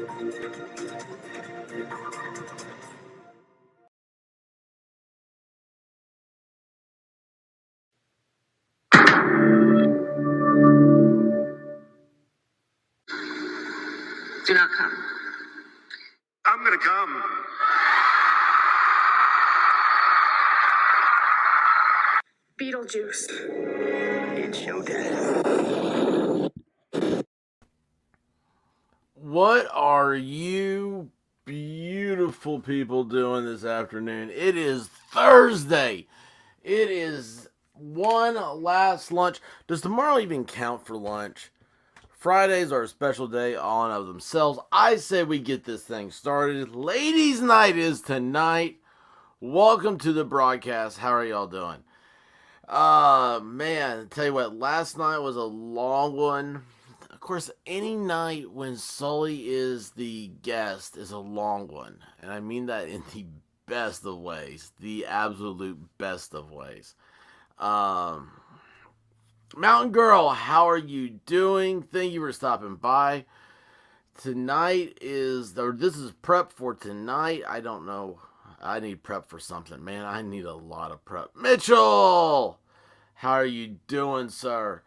Do not come. I'm gonna come. Beetlejuice. It's showtime. What are you beautiful people doing this afternoon? It is Thursday. It is one last lunch. Does tomorrow even count for lunch? Fridays are a special day on of themselves. I say we get this thing started. Ladies' night is tonight. Welcome to the broadcast. How are y'all doing? Man, tell you what, last night was a long one. Of course, any night when Sully is the guest is a long one. And I mean that in the best of ways. The absolute best of ways. Mountain Girl, how are you doing? Thank you for stopping by. Tonight this is prep for tonight. I don't know. I need prep for something. Man, I need a lot of prep. Mitchell! How are you doing, sir?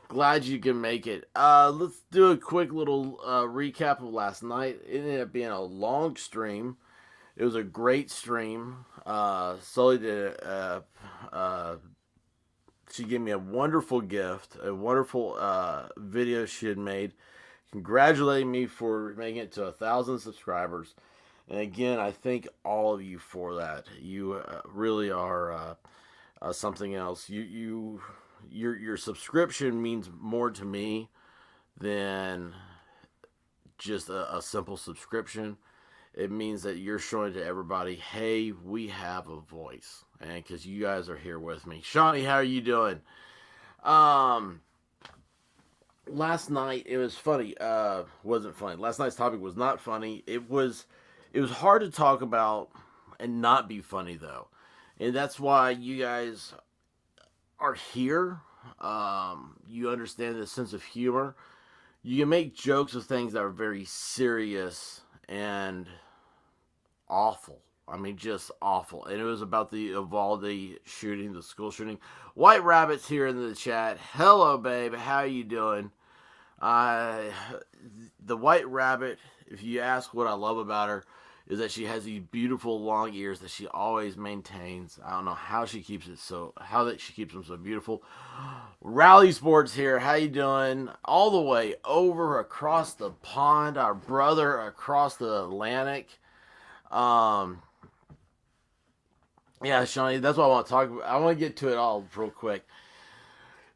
Glad you can make it. Let's do a quick little recap of last night. It ended up being a long stream. It was a great stream. Sully did she gave me a wonderful gift, a wonderful video she had made, congratulating me for making it to 1,000 subscribers. And again, I thank all of you for that. You really are something else. Your subscription means more to me than just a simple subscription. It means that you're showing to everybody, hey, we have a voice, and because you guys are here with me. Shawnee, how are you doing? Last night it was funny. Wasn't funny. Last night's topic was not funny. It was hard to talk about and not be funny though, and that's why you guys are here. You understand the sense of humor. You can make jokes of things that are very serious and awful. I mean, just awful. And it was about the Uvalde shooting, the school shooting. White Rabbit's here in the chat. Hello, babe. How you doing? The White Rabbit, if you ask what I love about her, is that she has these beautiful long ears that she always maintains. I don't know how she keeps them so beautiful. Rally Sports here. How you doing? All the way over across the pond, our brother across the Atlantic. Yeah, Shawnee, that's what I want to talk about. I want to get to it all real quick.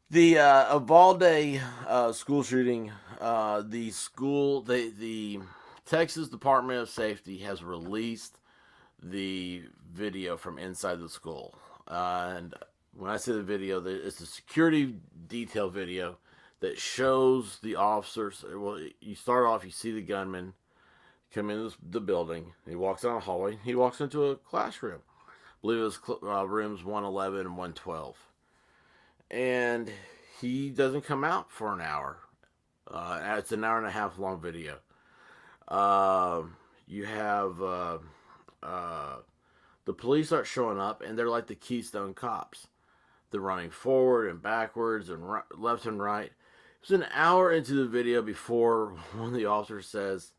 The Uvalde school shooting, the Texas Department of Safety has released the video from inside the school. And when I say the video, it's a security detail video that shows the officers. Well, you start off, you see the gunman come into the building. He walks down a hallway. He walks into a classroom. I believe it was rooms 111 and 112. And he doesn't come out for an hour. It's an hour and a half long video. You have the police start showing up, and they're like the Keystone Cops. They're running forward and backwards and left and right. It was an hour into the video before one of the officers says,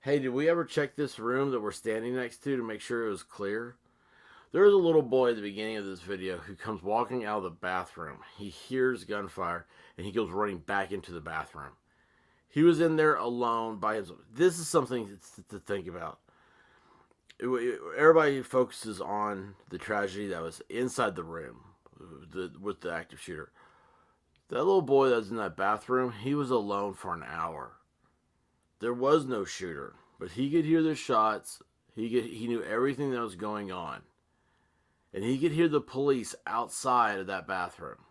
"Hey, did we ever check this room that we're standing next to make sure it was clear?" There is a little boy at the beginning of this video who comes walking out of the bathroom. He hears gunfire, and he goes running back into the bathroom. He was in there alone by himself. This is something to think about. Everybody focuses on the tragedy that was inside the room with the active shooter. That little boy that was in that bathroom, he was alone for an hour. There was no shooter, but he could hear the shots. He knew everything that was going on. And he could hear the police outside of that bathroom.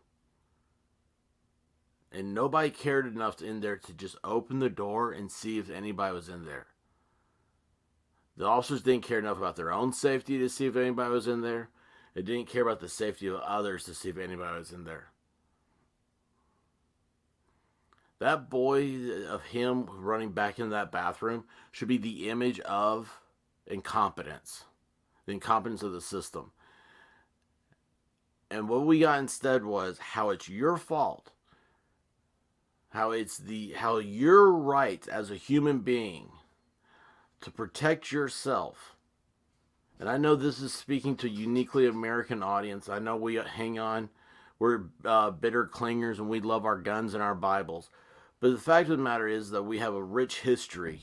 And nobody cared enough in there to just open the door and see if anybody was in there. The officers didn't care enough about their own safety to see if anybody was in there. They didn't care about the safety of others to see if anybody was in there. That boy of him running back into that bathroom should be the image of incompetence, the incompetence of the system. And what we got instead was how it's your fault, how your right as a human being to protect yourself. And I know this is speaking to a uniquely American audience. I know we hang on, we're bitter clingers, and we love our guns and our Bibles. But the fact of the matter is that we have a rich history.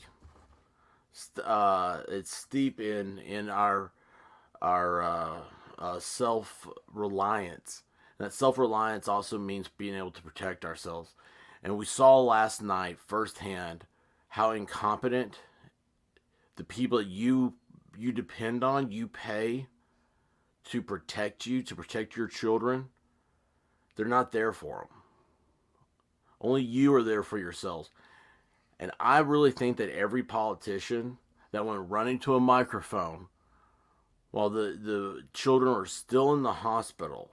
It's steep in our self reliance. That self reliance also means being able to protect ourselves. And we saw last night firsthand how incompetent the people that you depend on, you pay to protect you, to protect your children, they're not there for them. Only you are there for yourselves. And I really think that every politician that went running to a microphone while the children were still in the hospital,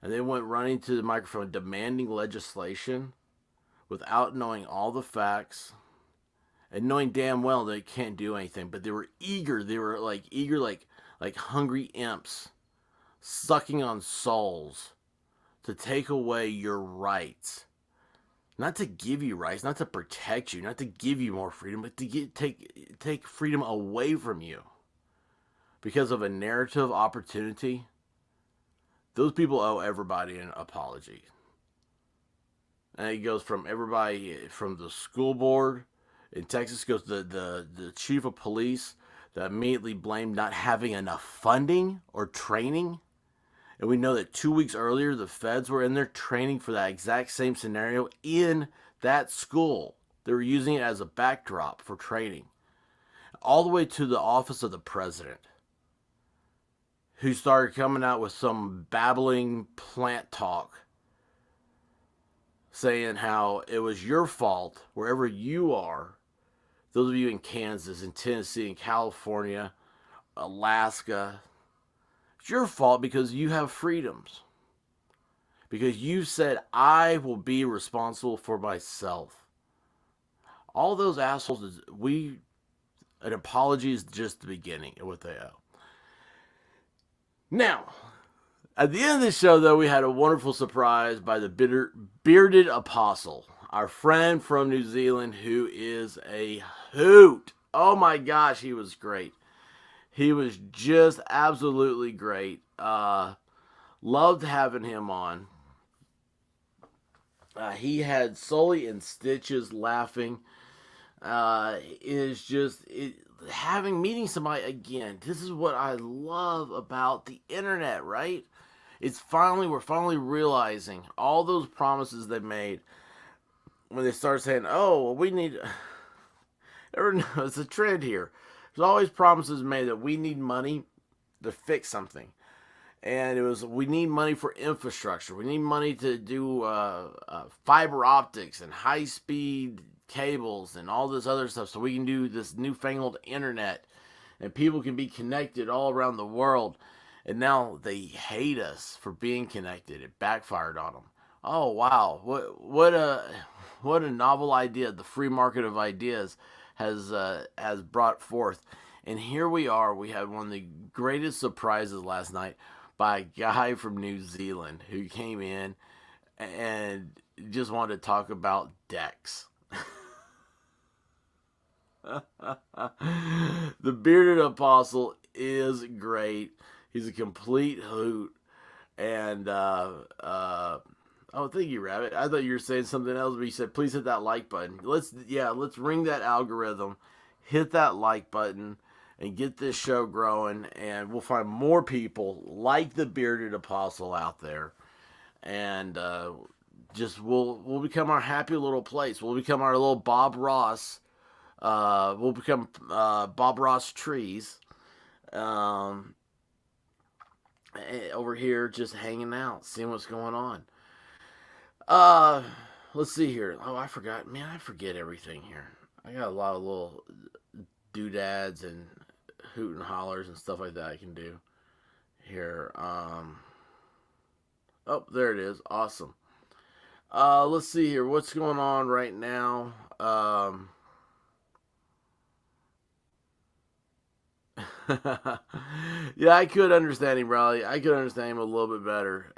and they went running to the microphone demanding legislation without knowing all the facts and knowing damn well they can't do anything, but they were eager. They were eager, like hungry imps, sucking on souls to take away your rights. Not to give you rights, not to protect you, not to give you more freedom, but to take freedom away from you because of a narrative opportunity. Those people owe everybody an apology. And it goes from everybody, from the school board in Texas, goes to the chief of police that immediately blamed not having enough funding or training. And we know that 2 weeks earlier, the feds were in there training for that exact same scenario in that school. They were using it as a backdrop for training. All the way to the office of the president, who started coming out with some babbling plant talk, saying how it was your fault wherever you are. Those of you in Kansas, in Tennessee, in California, Alaska, it's your fault because you have freedoms. Because you said, I will be responsible for myself. All those assholes, an apology is just the beginning of what they owe. Now, at the end of the show, though, we had a wonderful surprise by the bearded apostle, our friend from New Zealand, who is a hoot. Oh my gosh, he was great. He was just absolutely great. Loved having him on. He had Sully and Stitches laughing. Meeting somebody again. This is what I love about the internet, right? We're finally realizing all those promises they made when they start saying, "Oh, well, we need." It's a trend here. There's always promises made that we need money to fix something, and it was, we need money for infrastructure. We need money to do fiber optics and high-speed cables and all this other stuff so we can do this newfangled internet and people can be connected all around the world. And now they hate us for being connected. It backfired on them. Oh wow, what a novel idea the free market of ideas has brought forth. And here we are. We had one of the greatest surprises last night by a guy from New Zealand who came in and just wanted to talk about decks. The bearded apostle is great. He's a complete hoot. And oh, thank you, Rabbit. I thought you were saying something else, but you said please hit that like button. Let's ring that algorithm, hit that like button, and get this show growing. And we'll find more people like the bearded apostle out there, and we'll become our happy little place. We'll become our little Bob Ross. We'll become Bob Ross trees. Over here just hanging out, seeing what's going on. Let's see here. Oh, I forgot. Man, I forget everything here. I got a lot of little doodads and hoot and hollers and stuff like that I can do here. Oh, there it is. Awesome. Let's see here. What's going on right now? Yeah, I could understand him, Riley. I could understand him a little bit better.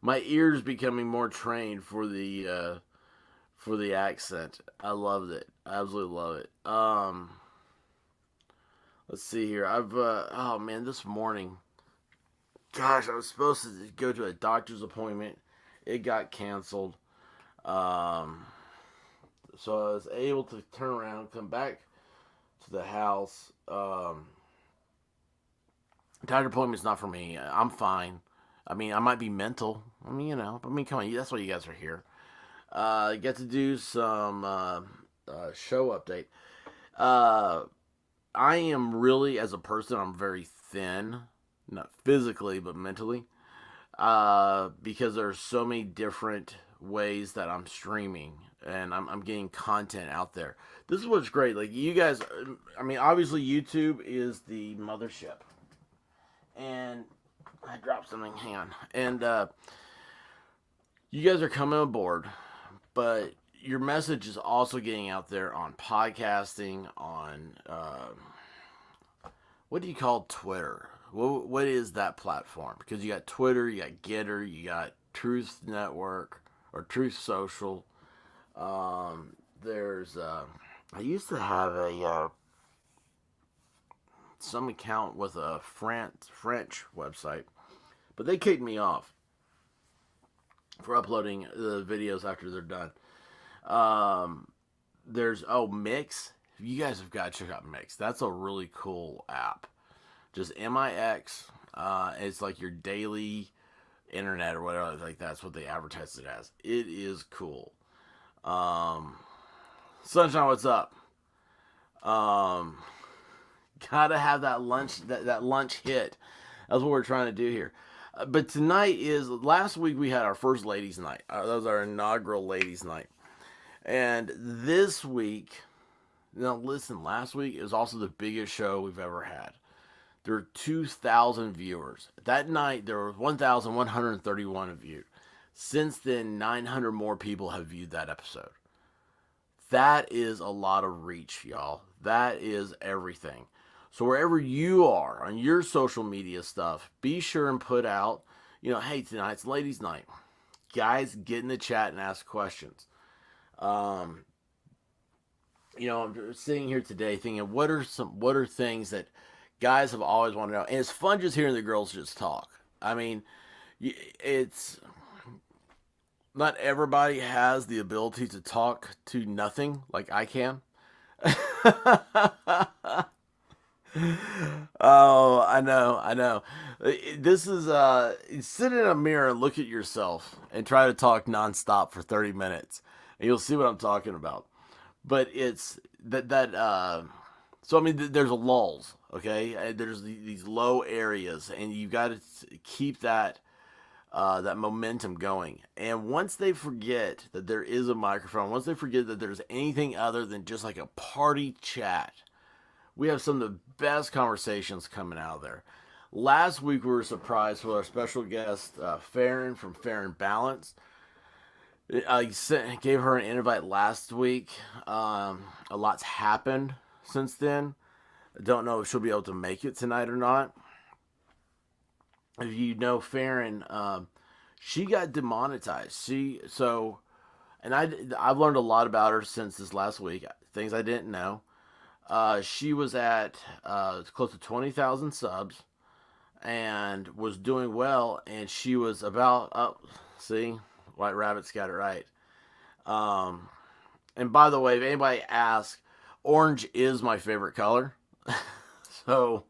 My ears becoming more trained for the accent. I loved it. I absolutely love it. Let's see here. Oh man, this morning, gosh, I was supposed to go to a doctor's appointment. It got canceled. Um, so I was able to turn around, come back to the house. Doctor appointment's not for me. I'm fine. I mean, I might be mental. I mean, come on, that's why you guys are here. Get to do some show update. Uh, I am really, as a person, I'm very thin, not physically, but mentally, because there's so many different ways that I'm streaming and I'm getting content out there. This is what's great. Like, you guys, I mean, obviously YouTube is the mothership, and I dropped something. Hang on, and you guys are coming aboard, but your message is also getting out there on podcasting, on what do you call Twitter? What is that platform? Because you got Twitter, you got Getter, you got Truth Network or Truth Social. There's I used to have a some account with a French website, but they kicked me off for uploading the videos after they're done. There's Mix. You guys have got to check out Mix. That's a really cool app. Just MIX. It's like your daily internet or whatever. Like, that's what they advertise it as. It is cool. Sunshine, what's up? Gotta have that lunch hit. That's what we're trying to do here. But tonight last week we had our first ladies night. That was our inaugural ladies night. And this week, now listen, last week is also the biggest show we've ever had. There were 2,000 viewers. That night, there were 1,131 viewed. Since then, 900 more people have viewed that episode. That is a lot of reach, y'all. That is everything. So wherever you are on your social media stuff, be sure and put out, hey, tonight's ladies' night. Guys, get in the chat and ask questions. I'm sitting here today thinking, what are things that guys have always wanted to know? And it's fun just hearing the girls just talk. I mean, it's not everybody has the ability to talk to nothing like I can. Oh, I know. This is sit in a mirror and look at yourself and try to talk nonstop for 30 minutes, and you'll see what I'm talking about. But it's that. So I mean, there's lulls, okay? There's these low areas, and you got to keep that momentum going. And once they forget that there is a microphone, once they forget that there's anything other than just like a party chat, we have some of the best conversations coming out of there. Last week we were surprised with our special guest, Farron from Farron Balance. I gave her an invite last week. A lot's happened since then. I don't know if she'll be able to make it tonight or not. If you know Farron, she got demonetized. I've learned a lot about her since this last week. Things I didn't know. She was at close to 20,000 subs and was doing well, and she was about see, White Rabbit's got it right. And by the way, if anybody asks, orange is my favorite color. So,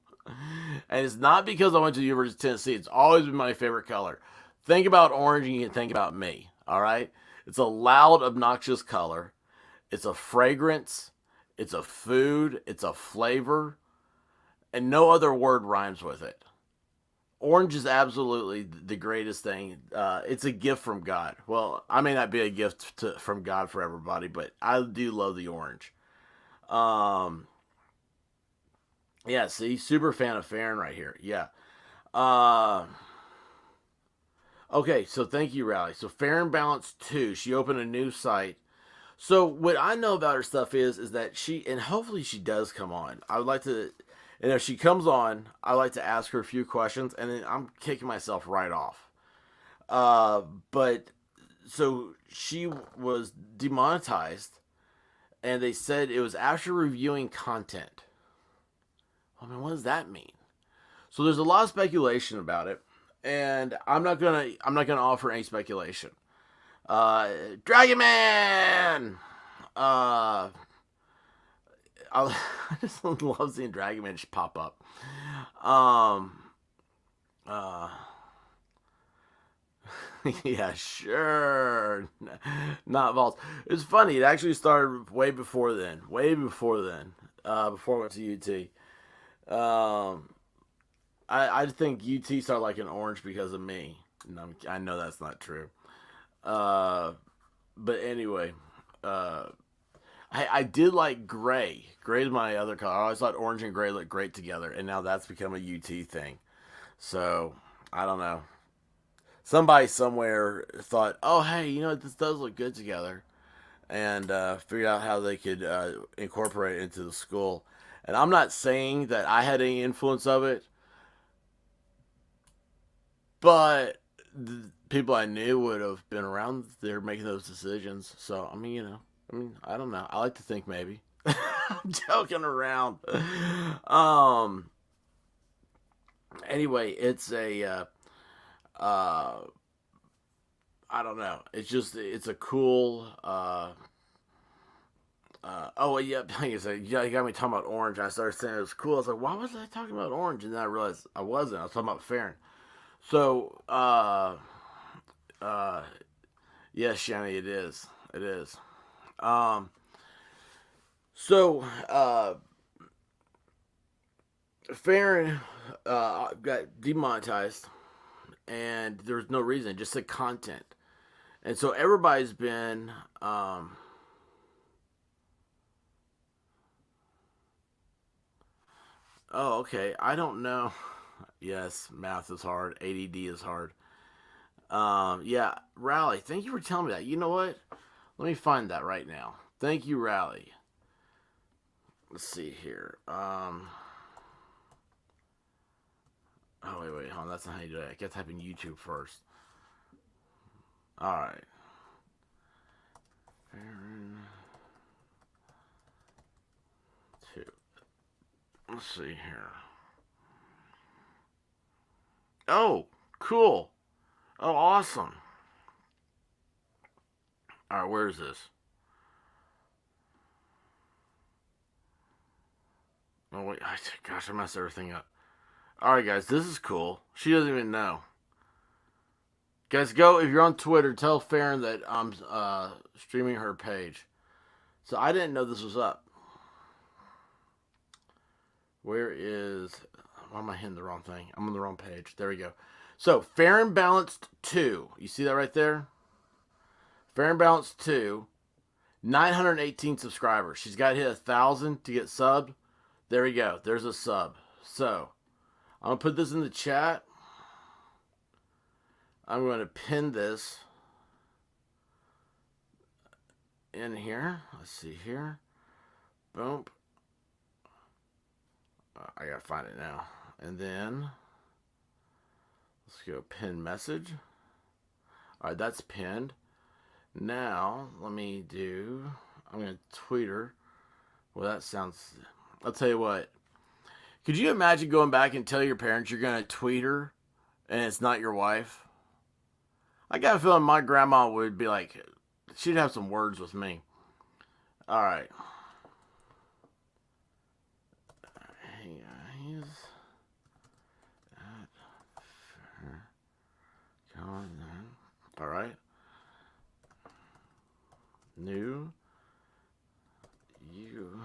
and it's not because I went to the University of Tennessee. It's always been my favorite color. Think about orange and you can think about me. All right? It's a loud, obnoxious color. It's a fragrance. It's a food. It's a flavor. And no other word rhymes with it. Orange is absolutely the greatest thing. It's a gift from God. Well, I may not be a gift from God for everybody, but I do love the orange. Yeah, see, super fan of Farron right here. Yeah. Okay, so thank you, Rally. So Fair and Balanced 2, she opened a new site. So what I know about her stuff is that she, and hopefully she does come on. I would like to, and if she comes on, I like to ask her a few questions, and then I'm kicking myself right off. But so she was demonetized, and they said it was after reviewing content. I mean, what does that mean? So there's a lot of speculation about it, and I'm not gonna offer any speculation. Dragon Man. Uh, I just love seeing Dragon Man just pop up. Um, uh, yeah, sure. Not Vault. It's funny. It actually started way before then. Way before then. Before I went to UT. I think UT started like an orange because of me. And I know that's not true. Uh, but anyway, uh, I did like gray. Gray is my other color. I always thought orange and gray looked great together, and now that's become a UT thing. So I don't know. Somebody somewhere thought, oh hey, this does look good together, and figured out how they could incorporate it into the school. And I'm not saying that I had any influence of it, but the people I knew would have been around there making those decisions. So I don't know. I like to think maybe. I'm joking around. Um. Anyway, it's a. I don't know. It's a cool. Oh yeah, like I said, yeah, you got me talking about orange. I started saying it was cool. I was like, why was I talking about orange? And then I realized I wasn't. I was talking about Farron. So, uh, yes, Shanny, it is. It is. Um, so, Farron got demonetized, and there's no reason, just the content. And so everybody's been, oh, okay, I don't know. Yes, math is hard. ADD is hard. Yeah, Rally, thank you for telling me that. You know what? Let me find that right now. Thank you, Rally. Let's see here. Oh, wait, hold on. That's not how you do it. I gotta type in YouTube first. Alright. Farron 2. Let's see here. Oh, cool. Oh, awesome. Alright, where is this? Oh, wait. Gosh, I messed everything up. Alright, guys, this is cool. She doesn't even know. Guys, go, if you're on Twitter, tell Farron that I'm streaming her page. So I didn't know this was up. Where is... Why am I hitting the wrong thing? I'm on the wrong page. There we go. So, Farron Balanced 2. You see that right there? Farron Balanced 2. 918 subscribers. She's got to hit 1,000 to get subbed. There we go. There's a sub. So, I'm going to put this in the chat. I'm going to pin this in here. Let's see here. Boom. I got to find it now. And then, let's go pin message. Alright, that's pinned. Now, let me do, I'm going to tweet her. Well, that sounds, I'll tell you what. Could you imagine going back and tell your parents you're going to tweet her and it's not your wife? I got a feeling my grandma would be like, she'd have some words with me. Alright. Hey guys. Alright. New YouTube.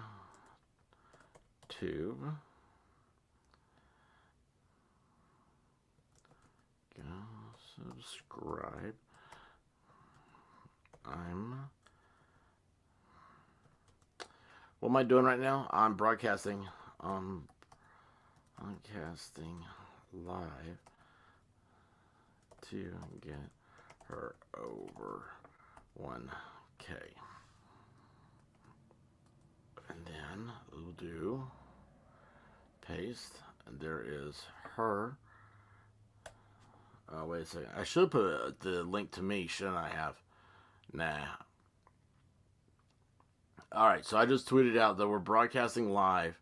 Go subscribe. What am I doing right now? I'm broadcasting. Broadcasting live to get her over 1K. And then we'll do paste, and there is her. Wait a second. I should put the link to me, shouldn't I have? Nah. Alright, so I just tweeted out that we're broadcasting live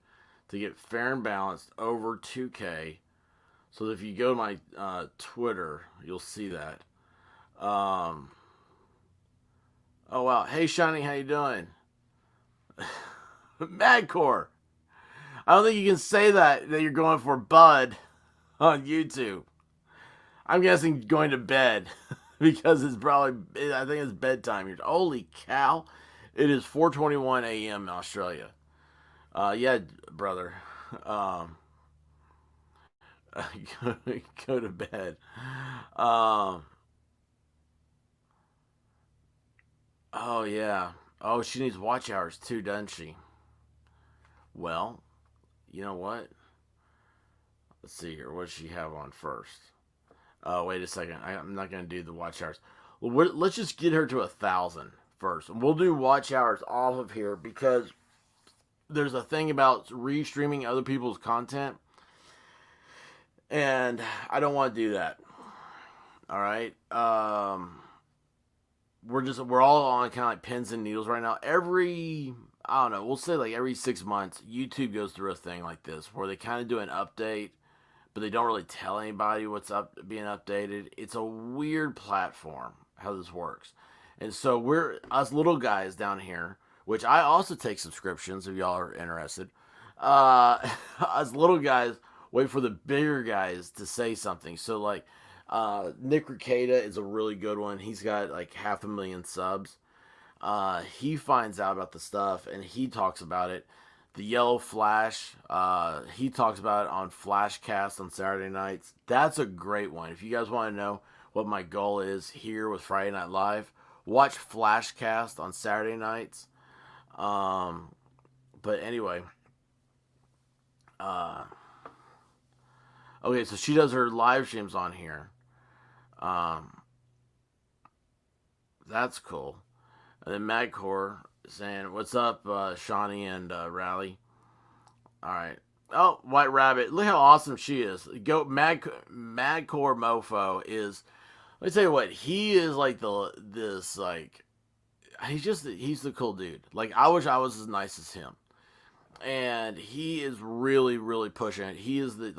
to get fair and balanced over 2K. So if you go to my Twitter, you'll see that. Oh, wow. Hey, Shiny, how you doing? Madcore. I don't think you can say that you're going for Bud on YouTube. I'm guessing going to bed because it's probably, I think it's bedtime here. Holy cow. It is 4:21 a.m. in Australia. Yeah, brother. Go to bed. Oh, yeah. Oh, she needs watch hours too, doesn't she? Well, you know what? Let's see here. What does she have on first? Wait a second. I'm not going to do the watch hours. Well, let's just get her to 1,000 first. We'll do watch hours off of here because there's a thing about restreaming other people's content. And I don't want to do that. All right. We're all on kind of like pins and needles right now. I don't know, we'll say like every 6 months, YouTube goes through a thing like this where they kind of do an update, but they don't really tell anybody what's being updated. It's a weird platform how this works. And so we're us little guys down here, which I also take subscriptions if y'all are interested. Us little guys wait for the bigger guys to say something. So like Nick Ricada is a really good one. He's got like 500,000 subs. He finds out about the stuff and he talks about it. The Yellow Flash, he talks about it on Flashcast on Saturday nights. That's a great one. If you guys want to know what my goal is here with Friday Night Live, watch Flashcast on Saturday nights. But anyway, okay, so she does her live streams on here. That's cool. And then Madcore saying, "What's up, Shawnee and Rally?" All right. Oh, White Rabbit. Look how awesome she is. Go Madcore Mofo is. Let me tell you what. He is like he's the cool dude. Like I wish I was as nice as him. And he is really, really pushing it. He is well,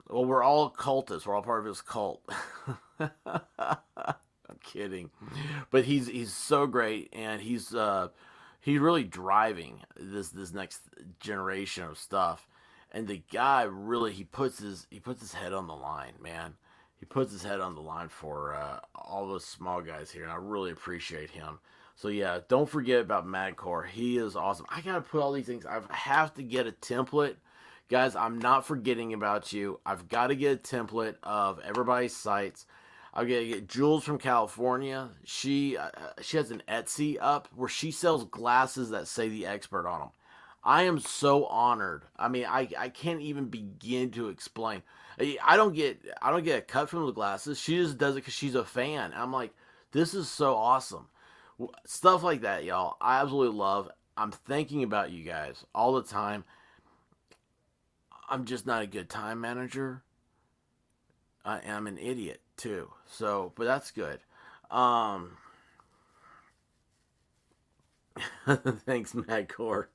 we're all cultists. We're all part of his cult. I'm kidding, but he's so great, and he's really driving this next generation of stuff. And the guy really he puts his head on the line, man. He puts his head on the line for all those small guys here, and I really appreciate him. So yeah, don't forget about Madcore. He is awesome. I gotta put all these things. I have to get a template. Guys, I'm not forgetting about you. I've got to get a template of everybody's sites. I've got to get Jules from California. She has an Etsy up where she sells glasses that say The Expert on them. I am so honored. I mean, I can't even begin to explain. I don't get a cut from the glasses. She just does it because she's a fan. I'm like, this is so awesome. Stuff like that, y'all. I absolutely love. I'm thinking about you guys all the time. I'm just not a good time manager. I'm an idiot too. So, but that's good. Thanks, Madcore.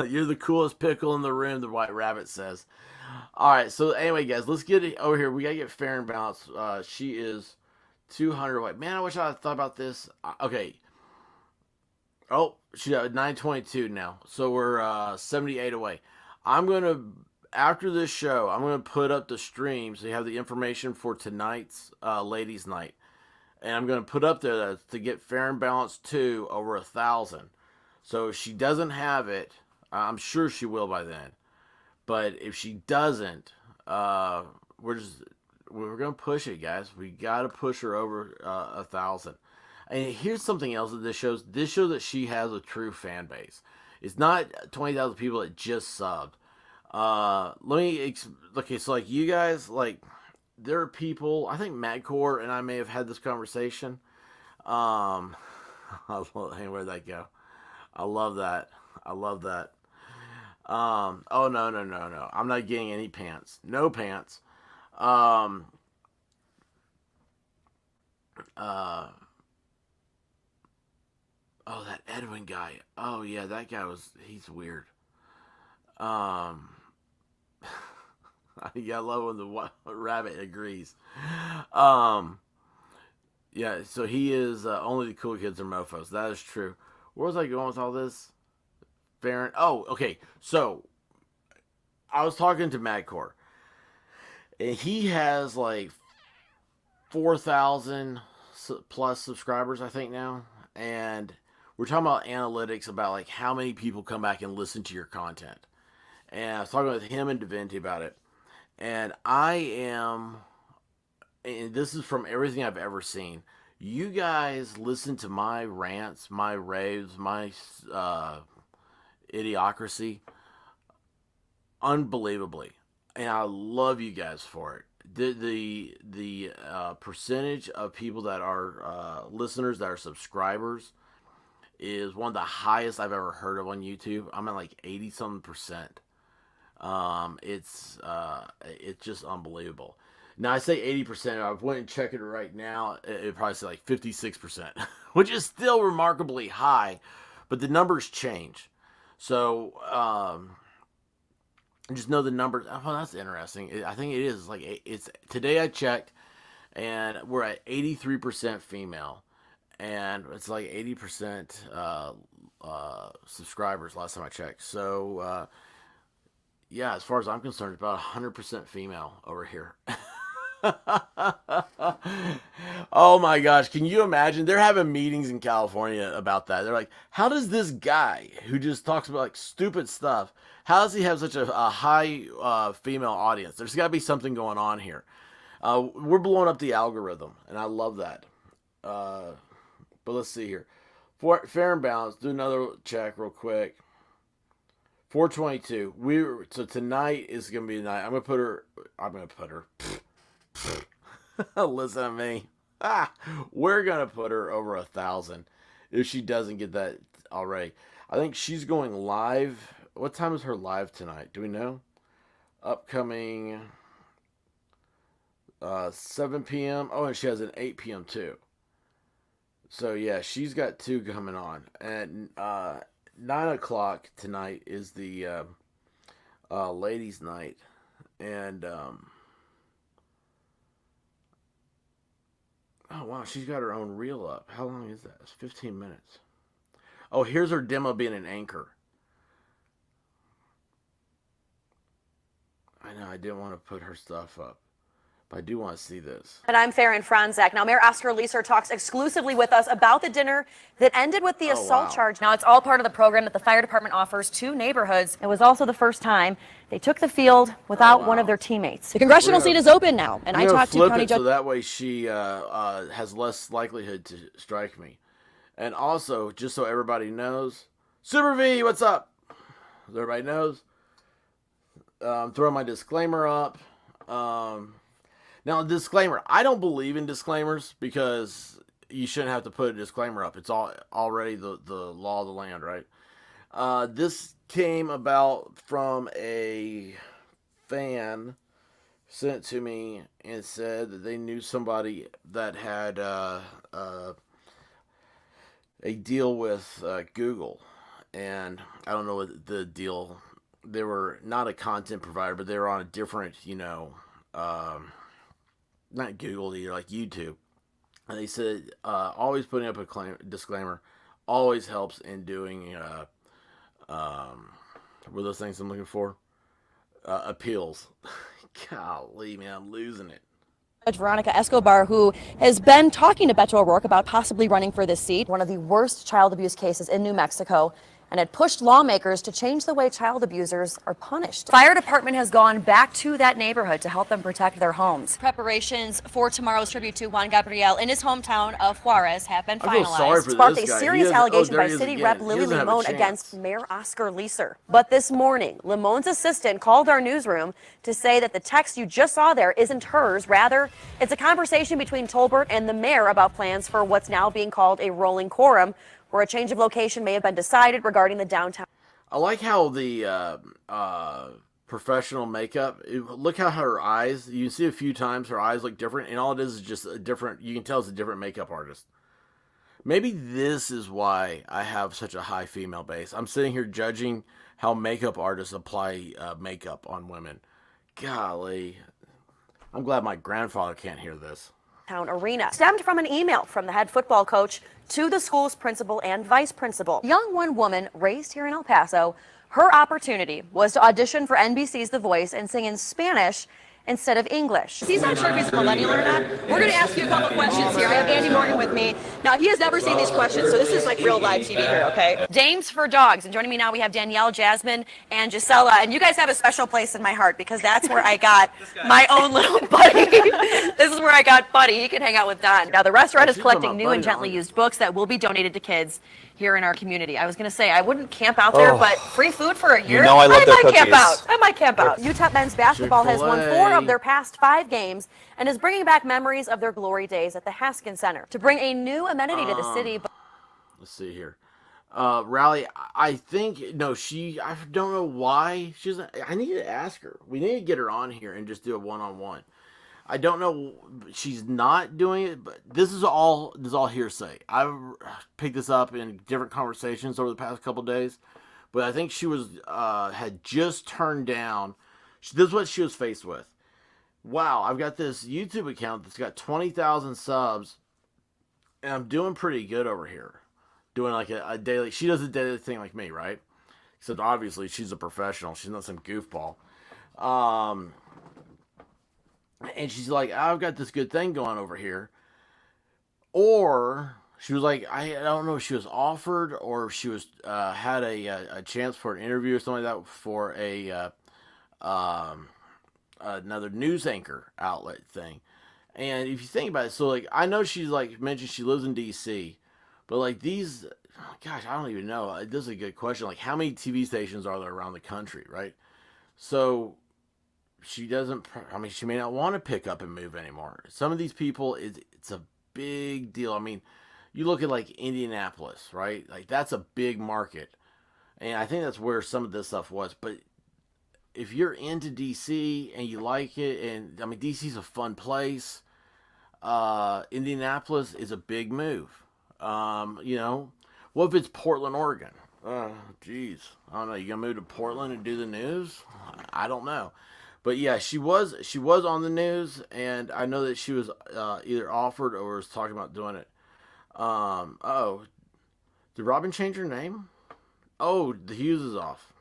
You're the coolest pickle in the room, the White Rabbit says. Alright, so anyway, guys, let's get it over here. We gotta get fair and balanced. She is 200 away. Man, I wish I had thought about this. Okay. Oh, she's at 922 now. So we're 78 away. I'm going to, after this show, I'm going to put up the stream so you have the information for tonight's ladies' night. And I'm going to put up there to get fair and balanced 2 over 1,000. So if she doesn't have it, I'm sure she will by then. But if she doesn't, we're going to push it, guys. We got to push her over 1,000. And here's something else that this shows. This shows that she has a true fan base. It's not 20,000 people that just subbed. Okay, so like you guys, like there are people. I think Madcore and I may have had this conversation. Um, hey, where'd that go? I love that. I love that. Oh no, no, no, no. I'm not getting any pants. No pants. Um, uh, oh, that Edwin guy. Oh yeah, that guy he's weird. Um, yeah, I love when the rabbit agrees. Um, yeah, so he is only the cool kids are mofo's. That is true. Where was I going with all this? Farron. Oh, okay. So I was talking to Madcore, and he has like 4,000 plus subscribers, I think now, and we're talking about analytics about like how many people come back and listen to your content. And I was talking with him and Deventi about it, and and this is from everything I've ever seen. You guys listen to my rants, my raves, my idiocracy unbelievably, and I love you guys for it. The percentage of people that are listeners that are subscribers is one of the highest I've ever heard of on YouTube. I'm at like 80 something percent. It's just unbelievable. Now I say 80%. I went and checked it right now. It probably say like 56%, which is still remarkably high, but the numbers change. So just know the numbers. Oh, that's interesting. I think it is like it's today I checked, and we're at 83% female, and it's like 80% subscribers last time I checked. So yeah, as far as I'm concerned, about 100% female over here. Oh my gosh, can you imagine? They're having meetings in California about that. They're like, how does this guy who just talks about like stupid stuff, how does he have such a high female audience? There's got to be something going on here. We're blowing up the algorithm, and I love that. But let's see here. Fair and balanced. Do another check real quick. 422. So tonight is gonna be the night. I'm gonna put her. Listen to me. We're gonna put her over 1,000 if she doesn't get that already. I think she's going live. What time is her live tonight? Do we know? Upcoming 7 p.m. Oh, and she has an 8 p.m. too. So yeah, she's got two coming on. And 9 o'clock tonight is the ladies' night. And oh wow, she's got her own reel up. How long is that? It's 15 minutes. Oh, here's her demo being an anchor. I know I didn't want to put her stuff up, but I do want to see this. And I'm Farron Franzak. Now, Mayor Oscar Leeser talks exclusively with us about the dinner that ended with the assault charge. Now, it's all part of the program that the fire department offers to neighborhoods. It was also the first time they took the field without one of their teammates. The congressional seat is open now, and I talked to County Judge. So that way she has less likelihood to strike me. And also, just so everybody knows, Super V, what's up? So everybody knows. Throw my disclaimer up. Now, a disclaimer. I don't believe in disclaimers because you shouldn't have to put a disclaimer up. It's already the law of the land, right? This came about from a fan sent to me and said that they knew somebody that had a deal with Google. And I don't know what the deal. They were not a content provider, but they were on a different, not Google either, like YouTube. And they said always putting up a disclaimer always helps in doing what are those things I'm looking for? Appeals. Golly, man, I'm losing it. Judge Veronica Escobar, who has been talking to Beto O'Rourke about possibly running for this seat, one of the worst child abuse cases in New Mexico. and had pushed lawmakers to change the way child abusers are punished. Fire department has gone back to that neighborhood to help them protect their homes. Preparations for tomorrow's tribute to Juan Gabriel in his hometown of Juarez have been I feel finalized. sorry for Sparked this a guy. serious He doesn't- allegation there by he is City again. Rep He Lily doesn't have a Limon chance. against Mayor Oscar Leeser. But this morning, Limon's assistant called our newsroom to say that the text you just saw there isn't hers. Rather, it's a conversation between Tolbert and the mayor about plans for what's now being called a rolling quorum, where a change of location may have been decided regarding the downtown. I like how the professional makeup. Look how her eyes. You can see a few times her eyes look different, and all it is just a different. You can tell it's a different makeup artist. Maybe this is why I have such a high female base. I'm sitting here judging how makeup artists apply makeup on women. Golly, I'm glad my grandfather can't hear this. Town arena stemmed from an email from the head football coach to the school's principal and vice principal. Young one woman raised here in El Paso, her opportunity was to audition for NBC's The Voice and sing in Spanish instead of English. He's not sure if he's a millennial or not. We're going to ask you a couple questions here. I have Andy Morgan with me. Now, he has never seen these questions, so this is like real live TV here, okay? Dames for Dogs. And joining me now, we have Danielle, Jasmine, and Gisela. And you guys have a special place in my heart because that's where I got my own little buddy. This is where I got Buddy. He can hang out with Don. Now, the restaurant is She's talking collecting about new and Buddy, gently aren't you? used books that will be donated to kids here in our community. I was going to say, I wouldn't camp out there, but free food for a year? know I love their might camp cookies. out. I might camp out. Utah men's basketball has won 4 of their past 5 games and is bringing back memories of their glory days at the Haskins Center to bring a new amenity to the city. Let's see here. Rally, I think, no, I don't know why she doesn't. I need to ask her. We need to get her on here and just do a one-on-one. I don't know. She's not doing it, but this is all hearsay. I've picked this up in different conversations over the past couple of days, but I think she was had just turned down. This is what she was faced with. Wow, I've got this YouTube account that's got 20,000 subs, and I'm doing pretty good over here. Doing like a daily. She does a daily thing like me, right? Except obviously she's a professional. She's not some goofball. And she's like, I've got this good thing going over here. Or she was like, I don't know if she was offered or if she was had a chance for an interview or something like that for another news anchor outlet thing. And if you think about it, so like I know she's like mentioned she lives in DC, but like these, gosh, I don't even know. This is a good question. Like how many TV stations are there around the country, right? So she doesn't, I mean, she may not want to pick up and move anymore. Some of these people, it's a big deal. I mean, you look at like Indianapolis, right? Like that's a big market. And I think that's where some of this stuff was. But if you're into DC and you like it, and I mean, DC's a fun place. Indianapolis is a big move. You know, what if it's Portland, Oregon? Geez, I don't know. You gonna move to Portland and do the news? I don't know. But yeah, she was on the news, and I know that she was either offered or was talking about doing it. Did Robin change her name? Oh, the Hughes is off.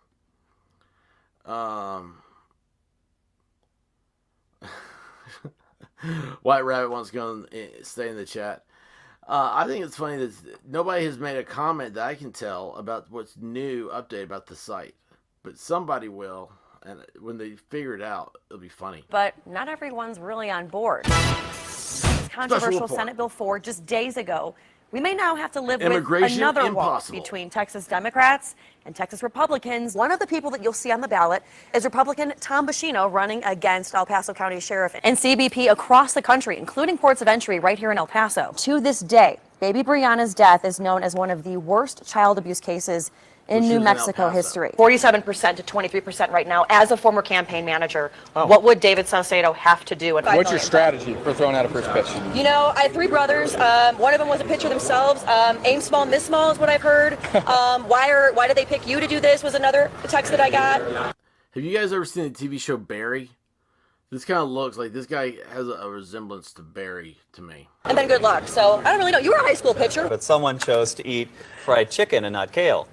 White Rabbit wants to go and stay in the chat. I think it's funny that nobody has made a comment that I can tell about what's new, update about the site, but somebody will. And when they figure it out, it'll be funny. But not everyone's really on board. Controversial report. Senate Bill 4 just days ago. We may now have to live with Immigration another impossible. wall between Texas Democrats and Texas Republicans. One of the people that you'll see on the ballot is Republican Tom Bashino running against El Paso County Sheriff and CBP across the country, including ports of entry right here in El Paso. To this day, baby Brianna's death is known as one of the worst child abuse cases in She New was in El Mexico Paso. history. 47% to 23% right now. As a former campaign manager, what would David Saucedo have to do? What's your strategy for throwing out a first pitch? You know, I have 3 brothers. One of them was a pitcher themselves. Aim small, miss small is what I've heard. Why did they pick you to do this was another text that I got. Have you guys ever seen the TV show Barry? This kind of looks like this guy has a resemblance to Barry to me. And then good luck. So I don't really know. You were a high school pitcher. But someone chose to eat fried chicken and not kale.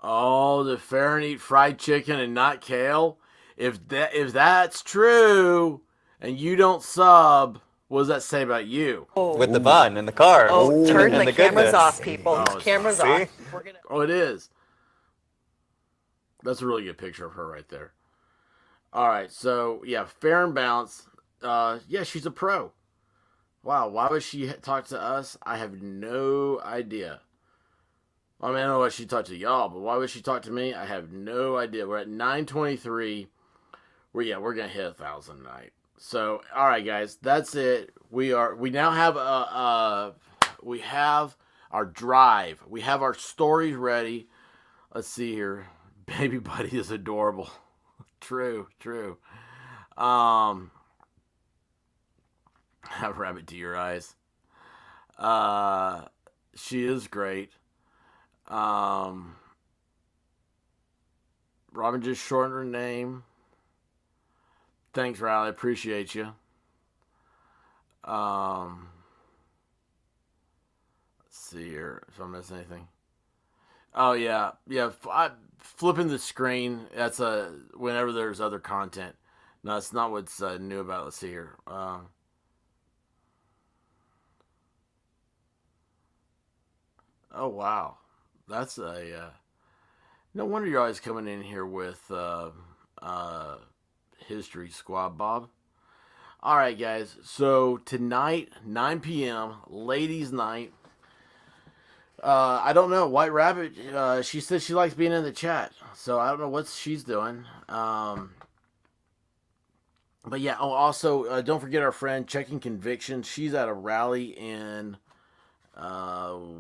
Oh, the fair and eat fried chicken and not kale. If that's true, and you don't sub, What does that say about you? With the bun and the car. Oh, turn and the cameras goodness. off, people. Oh, Cameras see? off. We're gonna. Oh, it is. That's a really good picture of her right there. All right, so yeah, fair and balanced. Yeah, she's a pro. Wow, why would she talk to us? I have no idea. I mean, I know why she talked to y'all, but why would she talk to me? I have no idea. We're at 923. We're gonna hit 1,000 tonight. So, all right, guys, that's it. We now have we have our drive. We have our stories ready. Let's see here. Baby Buddy is adorable. True. Have rabbit to your eyes. She is great. Robin just shortened her name. Thanks, Riley. Appreciate you. Let's see here if I miss anything. Oh yeah. Flipping the screen. That's whenever there's other content. No, it's not what's new about it. Let's see here. Oh wow, that's no wonder you're always coming in here with History Squad, Bob. All right, guys. So tonight, 9 p.m., ladies' night. I don't know. White Rabbit. She says she likes being in the chat, so I don't know what she's doing. But yeah. Oh, also, don't forget our friend Checking Convictions. She's at a rally in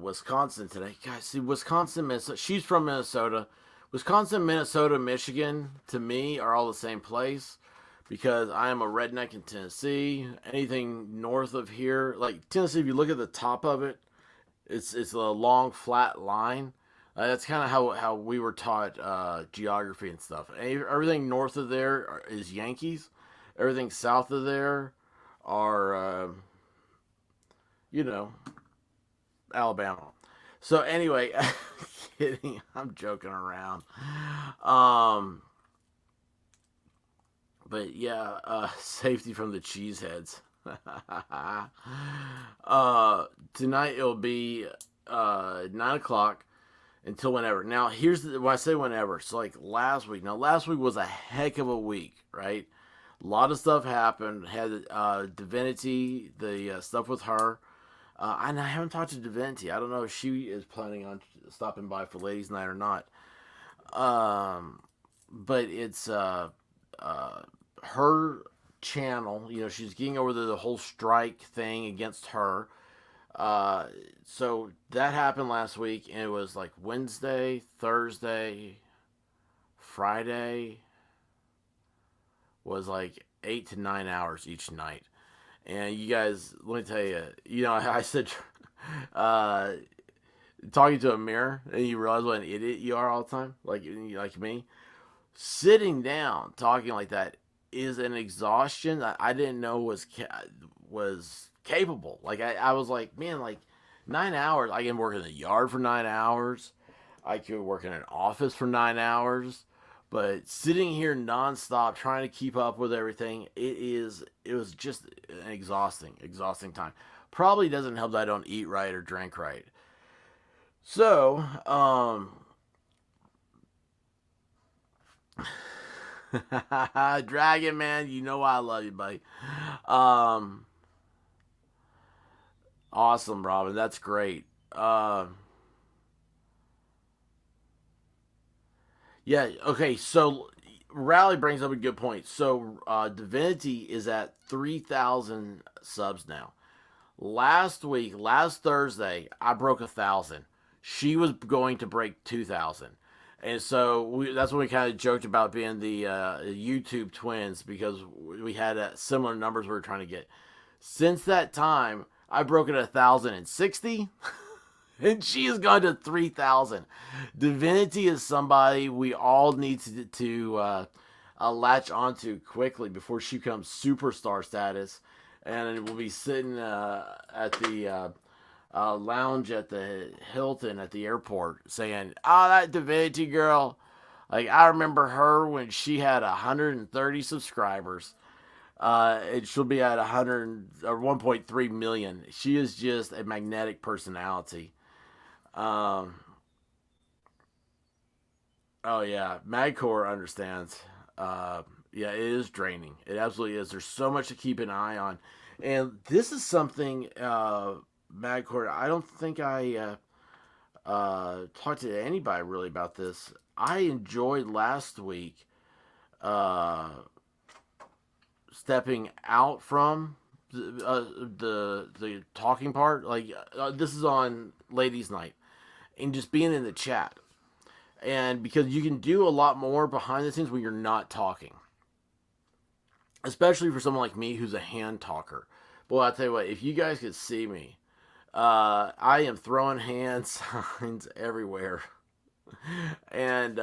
Wisconsin today. Guys, see, Wisconsin, Minnesota. She's from Minnesota. Wisconsin, Minnesota, Michigan, to me, are all the same place because I am a redneck in Tennessee. Anything north of here, like Tennessee, if you look at the top of it, it's a long, flat line. That's kind of how we were taught geography and stuff. Everything north of there is Yankees. Everything south of there are, Alabama. So anyway, kidding. I'm joking around. But yeah, safety from the cheeseheads. Tonight it'll be 9 o'clock until whenever. Now here's when I say whenever, it's like last week. Now last week was a heck of a week, right? A lot of stuff happened. Had Divinity, the stuff with her. And I haven't talked to Divinity. I don't know if she is planning on stopping by for Ladies' Night or not. But it's her channel. She's getting over the whole strike thing against her. So that happened last week, and it was like Wednesday, Thursday, Friday was like 8 to 9 hours each night. And you guys, let me tell you, I said, talking to a mirror, and you realize what an idiot you are all the time, like me. Sitting down, talking like that is an exhaustion that I didn't know was capable. Like, I was like, man, like 9 hours, I can work in the yard for 9 hours. I could work in an office for 9 hours. But sitting here nonstop, trying to keep up with everything, it was just an exhausting time. Probably doesn't help that I don't eat right or drink right. So, Dragon Man, you know I love you, buddy. Awesome, Robin. That's great. Yeah, okay, so Rally brings up a good point. So Divinity is at 3,000 subs now. Last Thursday, I broke 1,000. She was going to break 2,000. And so that's when we kind of joked about being the YouTube twins because we had similar numbers we were trying to get. Since that time, I broke it 1,060. And she has gone to 3,000. Divinity is somebody we all need to latch onto quickly before she becomes superstar status. And we'll be sitting at the lounge at the Hilton at the airport saying, "Oh, that Divinity girl. Like, I remember her when she had 130 subscribers." And she'll be at 100 or 1.3 million. She is just a magnetic personality. Oh yeah, Magcore understands. Yeah, it is draining. It absolutely is. There's so much to keep an eye on, and this is something, Magcore. I don't think I talked to anybody really about this. I enjoyed last week stepping out from the talking part. Like this is on ladies' night, and just being in the chat. And because you can do a lot more behind the scenes when you're not talking. Especially for someone like me who's a hand talker. Boy, I'll tell you what, if you guys could see me, I am throwing hand signs everywhere. And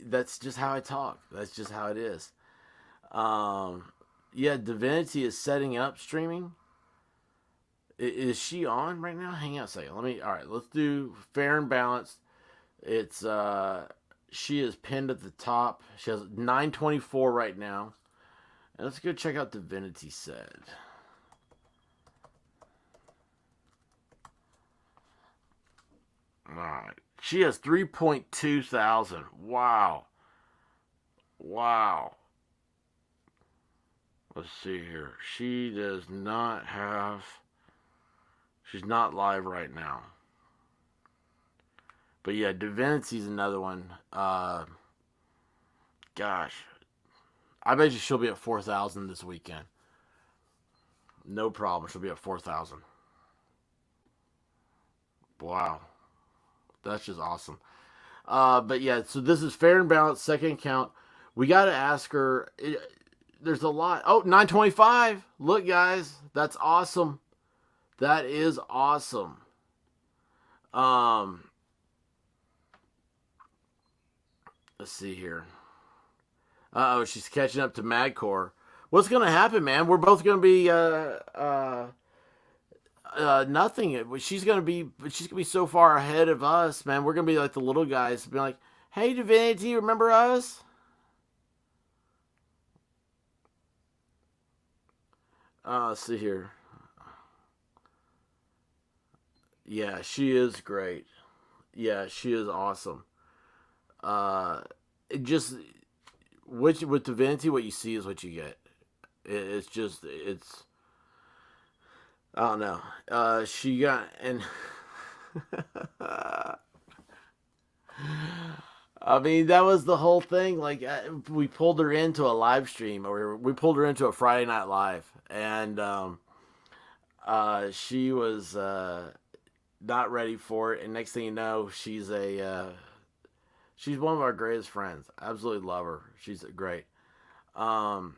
that's just how I talk. That's just how it is. Yeah, Divinity is setting up streaming. Is she on right now? Hang on a second. Alright, let's do fair and balanced. It's she is pinned at the top. She has 924 right now. And let's go check out Divinity Said. Alright. She has 3.2 thousand. Wow. Wow. Let's see here. She does not have... She's not live right now. But yeah, Divinity's another one. Gosh. I bet you she'll be at 4,000 this weekend. No problem. She'll be at 4,000. Wow. That's just awesome. But yeah, so this is fair and balanced, second count. We got to ask her. There's a lot. Oh, 925. Look, guys. That's awesome. That is awesome. Let's see here. Uh-oh, she's catching up to Magcore. What's going to happen, man? We're both going to be nothing. She's going to be so far ahead of us, man. We're going to be like the little guys, be like, "Hey, Divinity, remember us?" Let's see here. Yeah, she is great. Yeah, she is awesome. It just with Divinity, what you see is what you get. It's I don't know. She got and I mean, that was the whole thing. Like we pulled her into a live stream, or we pulled her into a Friday Night Live, and she was not ready for it. And next thing you know, she's one of our greatest friends. Absolutely love her. She's great. Oh,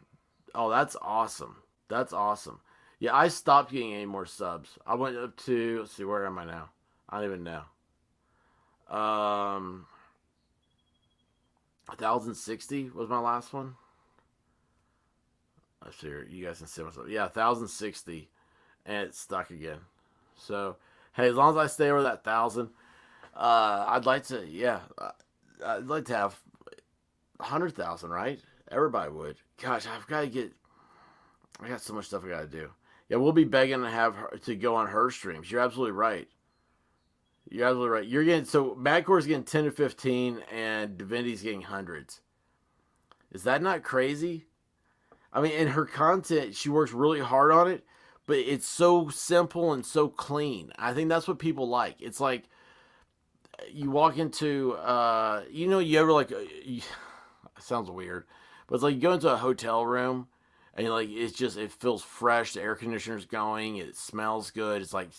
that's awesome. That's awesome. Yeah, I stopped getting any more subs. I went up to, let's see, where am I now? I don't even know. 1,060 was my last one. Let's see here. You guys can see myself. Yeah, 1,060. And it's stuck again. So, hey, as long as I stay over that 1,000, I'd like to, I'd like to have 100,000, right? Everybody would. Gosh, I got so much stuff I got to do. Yeah, we'll be begging to have her to go on her streams. You're absolutely right. You're absolutely right. You're getting, so Magcore's getting 10 to 15 and Divinity's getting hundreds. Is that not crazy? I mean, in her content, she works really hard on it, but it's so simple and so clean. I think that's what people like. It's like, you walk into, you ever like, it sounds weird, but it's like you go into a hotel room and like, it feels fresh. The air conditioner's going. It smells good. It's like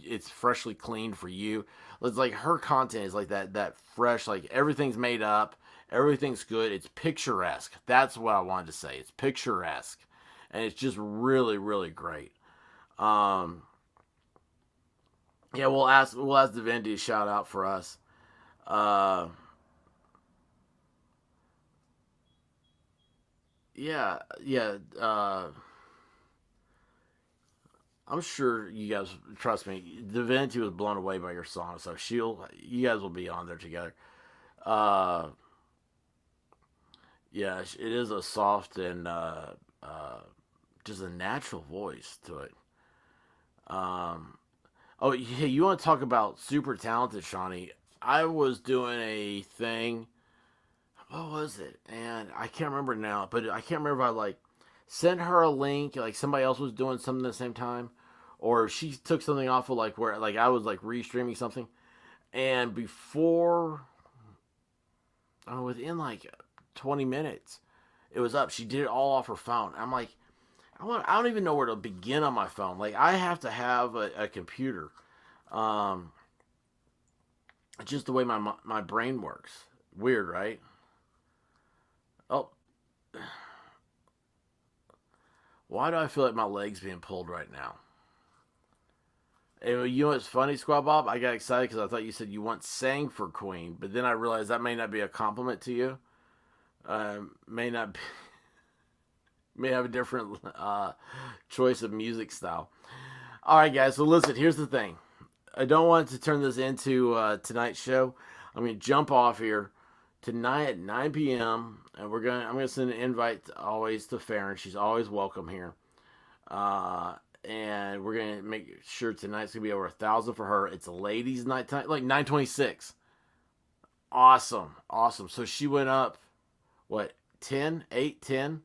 it's freshly cleaned for you. It's like her content is like that fresh, like everything's made up. Everything's good. It's picturesque. That's what I wanted to say. It's picturesque. And it's just really, really great. Yeah, we'll ask Divinity to shout out for us. I'm sure you guys trust me. Divinity was blown away by your song, so you guys will be on there together. Yeah, it is a soft and just a natural voice to it. Oh, hey, you want to talk about super talented, Shawnee? I was doing a thing. What was it? And I can't remember now, but I can't remember if I like sent her a link, like somebody else was doing something at the same time, or she took something off of like where like I was like restreaming something, and before, within like 20 minutes, it was up. She did it all off her phone. I'm like, I don't even know where to begin on my phone. Like I have to have a computer. Just the way my brain works. Weird, right? Oh, why do I feel like my leg's being pulled right now? And you know what's funny, Squad Bob? I got excited because I thought you said you once sang for Queen, but then I realized that may not be a compliment to you. May not be, may have a different choice of music style. All right, guys. So listen, here's the thing. I don't want to turn this into tonight's show. I'm gonna jump off here tonight at 9 p.m. and I'm gonna send an invite always to Farron. She's always welcome here. And we're gonna make sure tonight's gonna be over 1,000 for her. It's a ladies' night tonight, like 9:26. Awesome. So she went up, what, 10, 8, 10?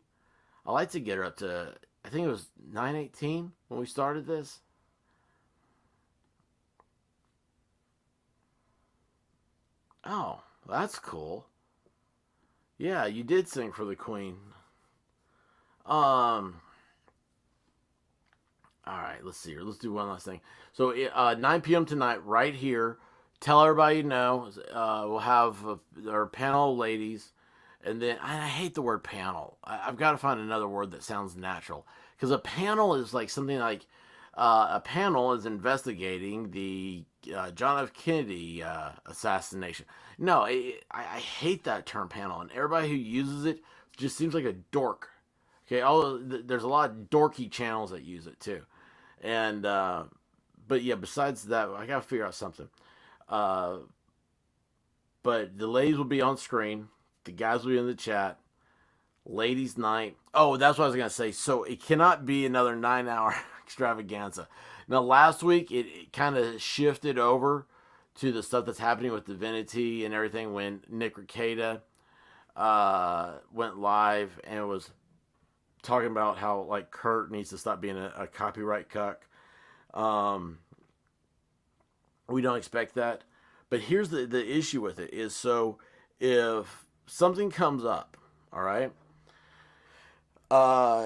I like to get her up to, I think it was 9:18 when we started this. Oh, that's cool. Yeah, you did sing for the Queen. All right, let's see here. Let's do one last thing. So, 9 p.m. tonight, right here. Tell everybody you know. We'll have our panel of ladies. And then, I hate the word panel. I've got to find another word that sounds natural. Because a panel is like something like, a panel is investigating the John F. Kennedy assassination. No, I hate that term panel. And everybody who uses it just seems like a dork. Okay, although there's a lot of dorky channels that use it too. And, but yeah, besides that, I got to figure out something. But the ladies will be on screen. The guys will be in the chat. Ladies' night. Oh, that's what I was going to say. So it cannot be another 9-hour extravaganza. Now, last week, it kind of shifted over to the stuff that's happening with Divinity and everything when Nick Rekieta went live and was talking about how, like, Kurt needs to stop being a copyright cuck. We don't expect that. But here's the issue with it is, so if something comes up, all right,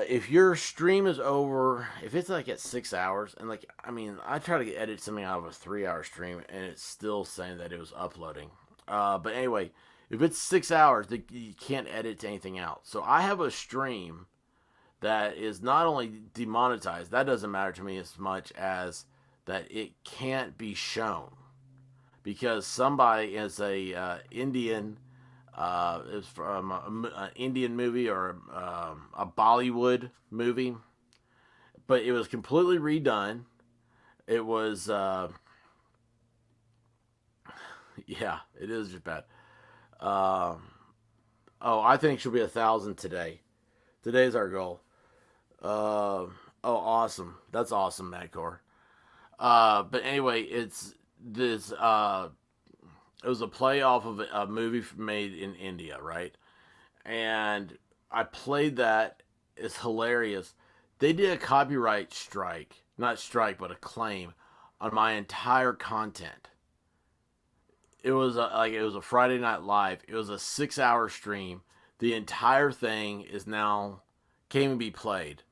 if your stream is over, if it's like at 6 hours, and like, I mean, I try to edit something out of a 3-hour stream, and it's still saying that it was uploading. But anyway, if it's 6 hours, you can't edit anything out. So I have a stream that is not only demonetized, that doesn't matter to me as much as that it can't be shown. Because somebody is a Indian, is from an Indian movie or a Bollywood movie, but it was completely redone. It was, yeah, it is just bad. Oh, I think she'll be 1,000 today. Today's our goal. Oh, awesome! That's awesome, Madcore. But anyway, it's this. It was a play off of a movie made in India, right? And I played that. It's hilarious. They did a copyright strike, not strike, but a claim on my entire content. It was a Friday Night Live. It was a 6-hour stream. The entire thing is now can't even be played.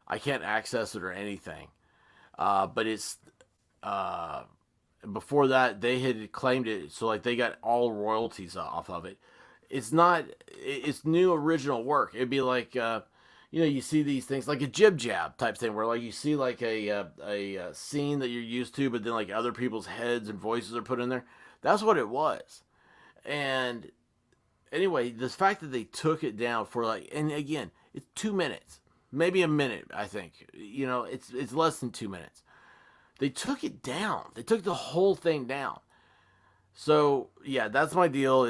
I can't access it or anything. But it's before that they had claimed it, so like they got all royalties off of it. It's not. It's new original work. It'd be like you see these things like a jib jab type thing where like you see like a scene that you're used to, but then like other people's heads and voices are put in there. That's what it was. And anyway, the fact that they took it down for like, and again, it's 2 minutes, maybe a minute. I think it's less than 2 minutes. They took it down. They took the whole thing down. So yeah, that's my deal.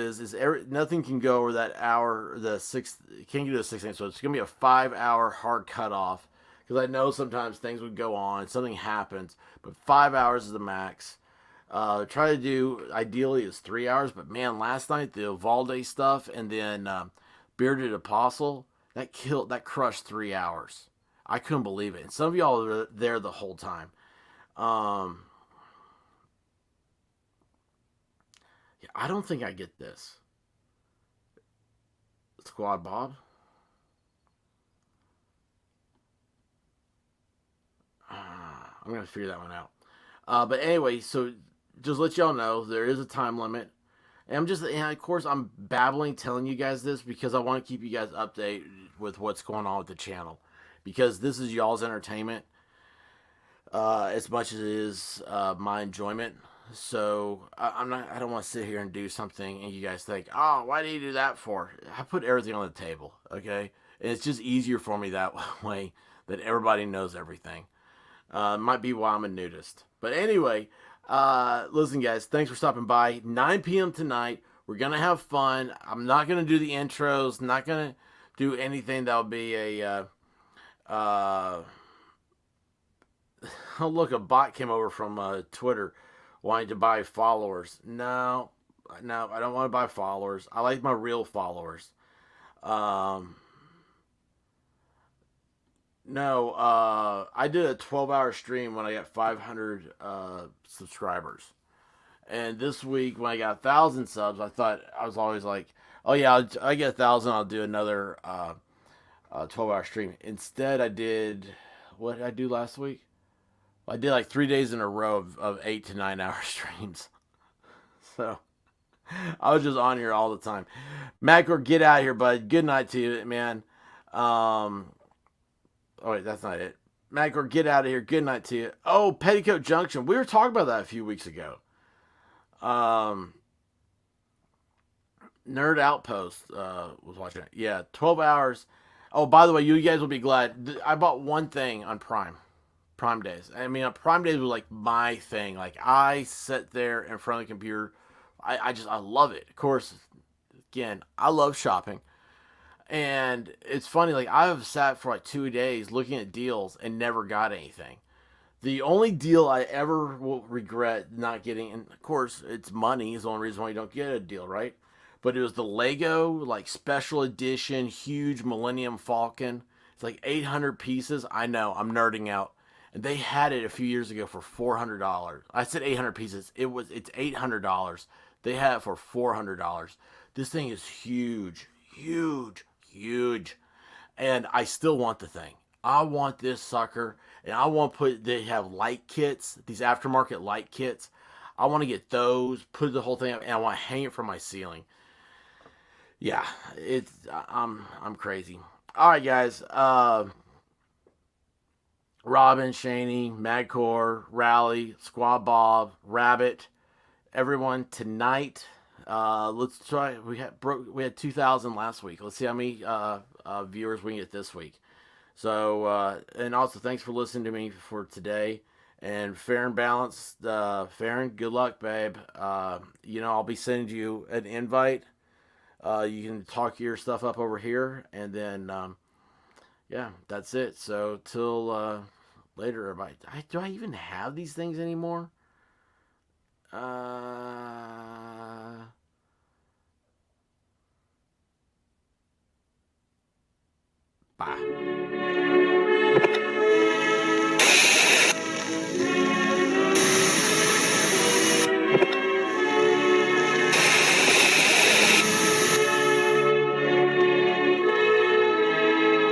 Nothing can go over that hour. The sixth can't get to the 6 minutes. So it's gonna be a 5-hour hard cutoff because I know sometimes things would go on, something happens, but 5 hours is the max. Try to do, ideally, is 3 hours, but man, last night, the Uvalde stuff, and then Bearded Apostle, that crushed 3 hours. I couldn't believe it. And some of y'all are there the whole time. Yeah, I don't think I get this. Squad Bob? I'm going to figure that one out. But anyway, so just let y'all know, there is a time limit. And of course, I'm babbling telling you guys this because I want to keep you guys updated with what's going on with the channel. Because this is y'all's entertainment as much as it is my enjoyment. So I don't want to sit here and do something and you guys think, oh, why do you do that for? I put everything on the table, okay? And it's just easier for me that way that everybody knows everything. Might be why I'm a nudist. But anyway, listen, guys, thanks for stopping by. 9 p.m. tonight. We're going to have fun. I'm not going to do the intros. Not going to do anything that will be a... oh, look, a bot came over from Twitter wanting to buy followers. No, I don't want to buy followers. I like my real followers. No, I did a 12-hour stream when I got 500 subscribers. And this week, when I got 1,000 subs, I was always like, oh yeah, I get 1,000, I'll do another 12-hour stream. Instead, I did, what did I do last week? I did like 3 days in a row of 8 to 9 hour streams. So, I was just on here all the time. Macro, get out of here, bud. Good night to you, man. Oh, wait, that's not it. Macro, get out of here. Good night to you. Oh, Petticoat Junction. We were talking about that a few weeks ago. Nerd Outpost was watching it. Yeah, 12 hours. Oh, by the way, you guys will be glad. I bought one thing on Prime days. I mean, Prime days was like my thing. Like, I sit there in front of the computer. I love it. Of course, again, I love shopping. And it's funny, like, I've sat for like 2 days looking at deals and never got anything. The only deal I ever will regret not getting, and of course, it's money is the only reason why you don't get a deal, right? But it was the Lego, like, special edition, huge Millennium Falcon. It's like 800 pieces. I know, I'm nerding out. And they had it a few years ago for $400. I said 800 pieces. It's $800. They had it for $400. This thing is huge. And I still want the thing. I want this sucker. And I want they have light kits, these aftermarket light kits. I want to get those, put the whole thing up, and I want to hang it from my ceiling. Yeah, I'm crazy. All right, guys. Robin, Shaney, Magcore, Rally, Squad Bob, Rabbit, everyone tonight. Let's try. We had 2,000 last week. Let's see how many viewers we can get this week. So and also thanks for listening to me for today. And fair and balanced, Farron, good luck, babe. I'll be sending you an invite. You can talk your stuff up over here, and then yeah, that's it. So till later, everybody. Do I even have these things anymore? Bye.